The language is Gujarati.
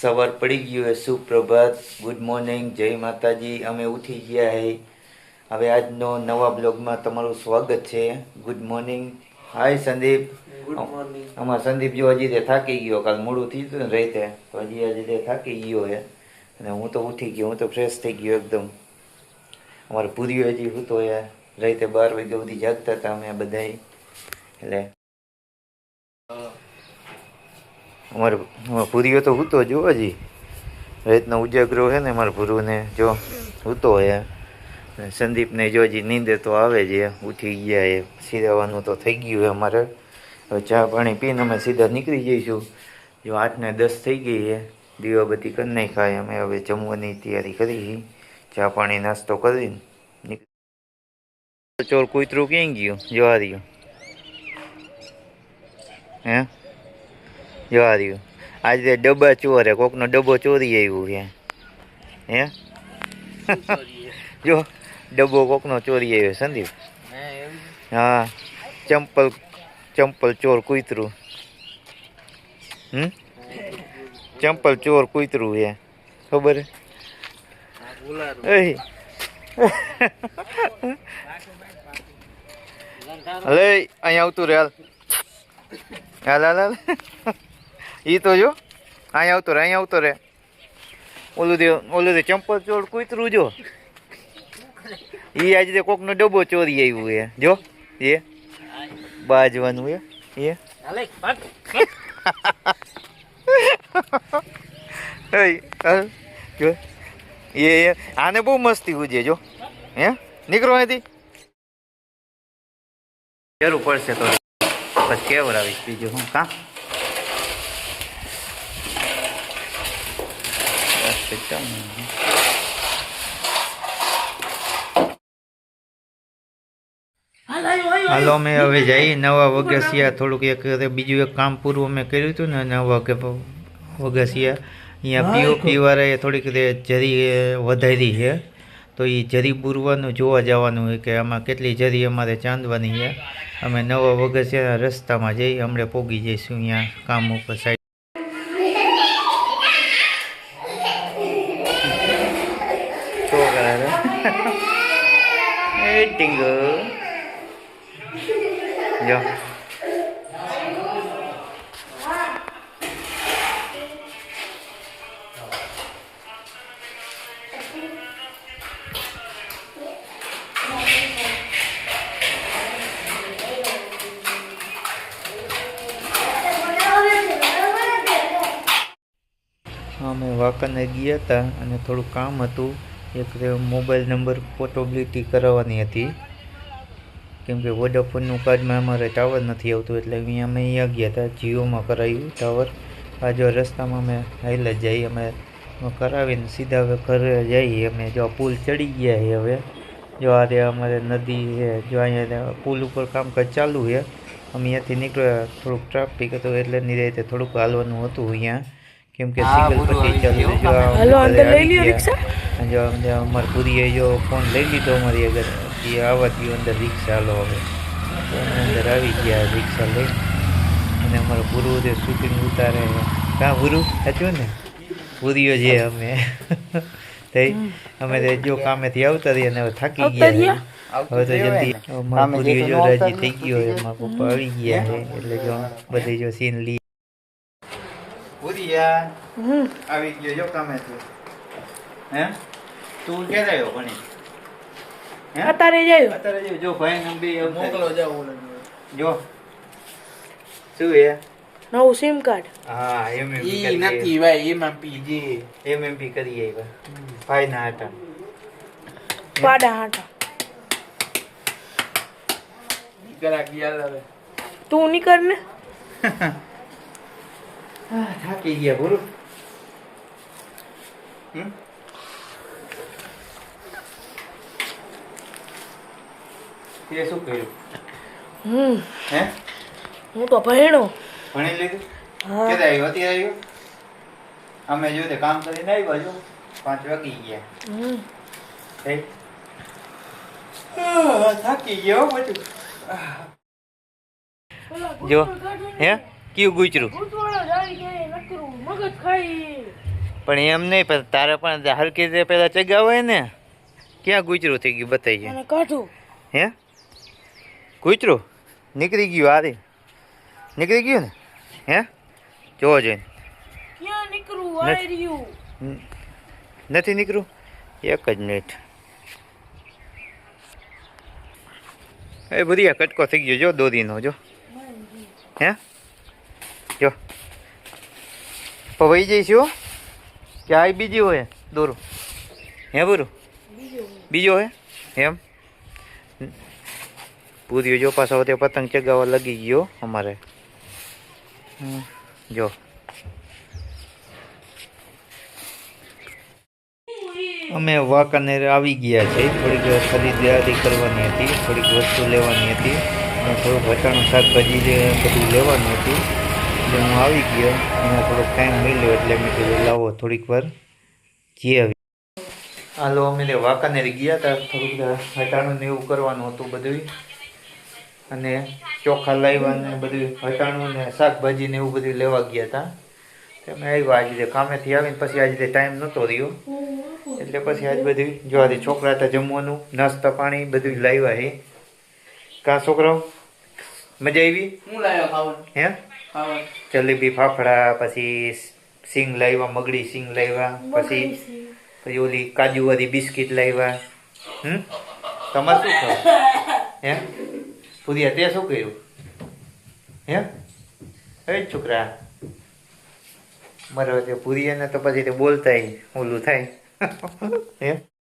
સવાર પડી ગયું હે, સુપ્રભાત, ગુડ મોર્નિંગ, જય માતાજી. અમે ઉઠી ગયા હે. હવે આજનો નવા બ્લોગમાં તમારું સ્વાગત છે. Good morning. Hi Sandeep. Good morning. અમારા સંદીપ જો હજી તે થાકી ગયો, કાલ મોડું થયું હતું ને રાતે, તો હજી આજે તે થાકી ગયો હે. અને હું તો ઉઠી ગયો, હું તો ફ્રેશ થઈ ગયો એકદમ. અમારે પૂરીઓ હજી હું તો રાતે 12 વાગ્યા સુધી જાગતા હતા અમે બધા. એટલે અમારે પૂરીઓ તો હૂતો જો હજી રાતનો ઉજાગરો છે ને અમારે પૂરુને જો હૂતો હે. સંદીપને જો હજી નીંદે તો આવે છે, ઉઠી ગયા એ. સીધાવાનું તો થઈ ગયું છે અમારે. હવે ચા પાણી પીને અમે સીધા નીકળી જઈશું. જો 8 ને 10 થઈ ગઈ છે, દીવાબત્તી કરી નાખાય. અમે હવે જમવાની તૈયારી કરી, ચા પાણી નાસ્તો કરીને નીકળી. ચોર કૂતરું ક્યાં ગયું? જોવા રહ્યું હે, જોવા રહ્યું. આજે ડબ્બા ચોર હે, કોકનો ડબ્બો ચોરી આવ્યું છે હે. જો ડબ્બો કોકનો ચોરી આવ્યો સંદીપ. હા, ચંપલ ચોર કૂતરું. ચંપલ ચોર કૂતરું છે, ખબર હે? અલે અહીંયા આવતું રે, હાલ હાલ હાલ. ઈ તો જો અહીંયા આવતો રે. ઓલું દે ચંપલ ચોર કૂતરું જો. ઈ આજે કોકનો ડબ્બો ચોરી આવ્યું છે જો. એ બાજવાનું એ જો. એ આને બહુ મસ્તી ઉજે જો. હે નીકળો અહીંથી. જરૂર પડશે તો પછી કેવડાવીશ બીજું હું. કાં હાલો અમે હવે જઈએ નવા વગસિયા. થોડુંક એક બીજું એક કામ પૂરું અમે કર્યું હતું ને નવા વગસિયા. અહીંયા પીઓપી વાળાએ થોડીક જરી વધારી છે, તો એ જરી પૂરવાનું જોવા જવાનું હોય કે આમાં કેટલી જરી અમારે ચાંદવાની છે. અમે નવા વગસિયાના રસ્તામાં જઈ હમણાં પોગી જઈશું અહીંયા કામ ઉપર સાઈડ. ટીંગો જો અમે વાંકાને ગયા હતા અને થોડું કામ હતું. એક મોબાઈલ નંબર પોર્ટેબિલિટી કરાવવાની હતી, કેમ કે વોડાફોનનું કાર્ડમાં અમારે ટાવર નથી આવતું, એટલે અહીંયા અમે ગયા હતા. જીઓમાં કરાવ્યું ટાવર. આ જો રસ્તામાં અમે હાઈલ જ જઈએ, અમે કરાવીને સીધા હવે ઘરે જઈએ. અમે જો પુલ ચડી ગયા છે હવે. જો આ અમારે નદી છે જો, અહીંયા પુલ ઉપર કામકાજ ચાલુ છે. અમે અહીંયાથી નીકળ્યા, થોડુંક ટ્રાફિક હતું એટલે નિરાતે થોડુંક હાલવાનું હતું અહીંયા, કેમ કે સિંગલ પટ્ટી ચાલુ. જો અમારે પૂરીએ જો ફોન લઈ લીધો અમારી આગળ, એ આવવા દઉં અંદર રિક્ષા. હાલો હવે અંદર આવી ગયા રિક્ષા લઈ. અને અમારું પૂરું જે શૂટિંગ ઉતારે. કાં પૂરું સાચું ને? પૂરીઓ જે અમે થઈ અમે જો કામેથી આવતા રહીએ અને હવે થાકી ગયા. હવે તો જલ્દી પૂરીઓ જો રાજી થઈ ગયો હોય, એમાં પપ્પા આવી ગયા છે એટલે જો બધી જો સીન લઈ. પૂરીયા આવી ગયો જો કામેથી. હે તું ક્યારે આવ્યો ભણી? અત્યારે જાયો. જો ભાઈ નંબી મોકલો જાવ જો શું હે નવું સિમ કાર્ડ. હા એમએમપી ઈ નથી ભાઈ, એમએમપી જે એમએમપી કરી આવ્યા ભાઈ ના હતા પાડા હાટા. કરા ગયા હવે તું નીકળ ને. થાકી ગયા ગુરુ. તે શું કર્યું? હે હું તો ભણ્યો. ભણી લીધું? હા. ક્યારે આવ્યો? અત્યારે આવ્યો? અમે જો તે કામ કરીને આવ્યા જો 5 વાગી ગયા. થાકી ગયો બધું. જો હે કયું ગુચરું મગજ ખાઈ પણ એમ નહીં, પણ તારે પણ હરકી રીતે પેલા ચગાવાય ને. ક્યાં ગુચરું થઈ ગયું બતાવી જાય. અને કાઢું. હે ગુચરું નીકળી ગયું. આરે નીકળી ગયું ને. હે જોવો જોઈને. ક્યાં નીકળું? નથી. આઈ રહ્યું. નથી નીકળું. એક જ મિનિટ. એ બધી કટકો થઈ ગયો જો દોરીનો જો. હે જો પવાઈ જઈશું કે આ બીજી હોય દોરો. હે બરું બીજો હે એમ. પૂરીઓ જો પાછો તે પતંગ ચગાવવા લગી ગયો અમારે. જો અમે વાંકાનેર આવી ગયા છે. થોડીક ખરીદારી કરવાની હતી, થોડીક વસ્તુ લેવાની હતી અને થોડુંક વટાણું શાકભાજી બધું લેવાનું હતું. એટલે હું આવી ગયો અને થોડોક ટાઈમ મળ્યો એટલે મેં કીધું લાવો થોડીક વાર જઈ આવી. હાલો અમે વાંકાનેર ગયા હતા. થોડુંક વટાણું ને એવું કરવાનું હતું બધું, અને ચોખા લાવ્યા ને બધું વટાણું ને શાકભાજી ને એવું બધું લેવા ગયા હતા. અમે આવ્યા આજે કામેથી આવીને પછી આજે ટાઈમ નહોતો રહ્યો એટલે પછી આજ બધું જો આજે છોકરા હતા જમવાનું નાસ્તા પાણી બધું લાવ્યા હે. કાં છોકરાઓ મજા આવી? હું લાવ્યો ખાવાનું. હે ખાવાનું. જલેબી ફાફડા, પછી સિંગ લાવ્યા, મગડી સિંગ લાવ્યા, પછી ઓલી કાજુવાળી બિસ્કિટ લાવ્યા. તમારે શું ખાવ? હે પૂરિયા તે શું કર્યું? હે છોકરા મારે પૂરિયાને તો પછી તે બોલતા ઓલું થાય. હે